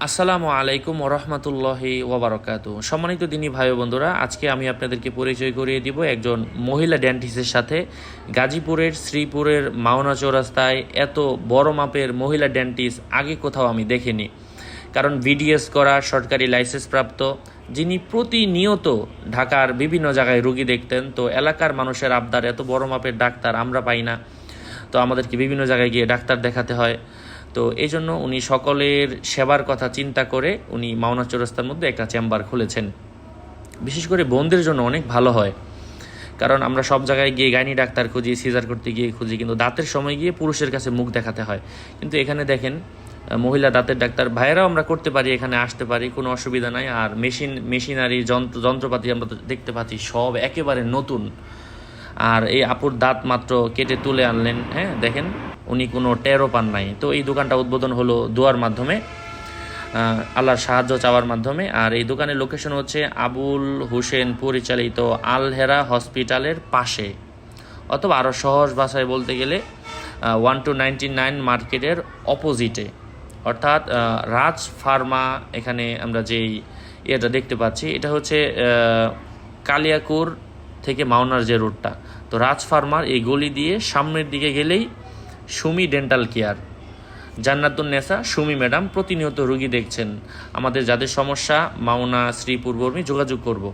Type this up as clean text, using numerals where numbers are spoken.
আসসালামু আলাইকুম ওরহমতুল্লাহি ওবরাকাতু। সম্মানিত দিনী ভাই ও বন্ধুরা, আজকে আমি আপনাদেরকে পরিচয় করিয়ে দিব একজন মহিলা ডেন্টিস্টের সাথে। গাজীপুরের শ্রীপুরের মাওনা চৌরাস্তায় এত বড় মাপের মহিলা ডেন্টিস্ট আগে কোথাও আমি দেখিনি। কারণ ভিডিএস করা সরকারি লাইসেন্স প্রাপ্ত, যিনি প্রতিনিয়ত ঢাকার বিভিন্ন জায়গায় রুগী দেখতেন। তো এলাকার মানুষের আবদার, এত বড় মাপের ডাক্তার আমরা পাই না, তো আমাদেরকে বিভিন্ন জায়গায় গিয়ে ডাক্তার দেখাতে হয়। তো এই জন্য উনি সকলের সেবার কথা চিন্তা করে উনি মাওনা চৌরাস্তার মধ্যে একটা চেম্বার খুলেছেন। বিশেষ করে বোনদের জন্য অনেক ভালো হয়, কারণ আমরা সব জায়গায় গিয়ে গাইনি ডাক্তার খুঁজি, সিজার করতে গিয়ে খুঁজি, কিন্তু দাঁতের সময় গিয়ে পুরুষের কাছে মুখ দেখাতে হয়। কিন্তু এখানে দেখেন, মহিলা দাঁতের ডাক্তার ভাইয়েরাও আমরা করতে পারি, এখানে আসতে পারি, কোনো অসুবিধা নাই। আর মেশিনারি যন্ত্রপাতি আমরা তো দেখতে পাচ্ছি সব একেবারে নতুন। আর এই আপুর দাঁত মাত্র কেটে তুলে আনলেন, হ্যাঁ দেখেন, উনি কোনো টেরও পান নাই। তো এই দোকানটা উদ্বোধন হলো দোয়ার মাধ্যমে, আল্লাহর সাহায্য চাওয়ার মাধ্যমে। আর এই দোকানের লোকেশন হচ্ছে আবুল হোসেন পরিচালিত আল-হেরা হসপিটালের পাশে, অথবা আরও সহজ ভাষায় বলতে গেলে 1299 মার্কেটের অপোজিটে, অর্থাৎ রাজ ফার্মা। এখানে আমরা যেই এটা দেখতে পাচ্ছি, এটা হচ্ছে কালিয়াকুর থেকে মাওনার যে রোডটা, তো রাজ ফার্মার এই গলি দিয়ে সামনের দিকে গেলেই Sumi dental care, Jannatun Nesa Sumi madam প্রতিনিয়ত রুগী দেখছেন। আমাদের যাদের সমস্যা মাওনা শ্রীপুর বর্মী যোগাযোগ করব।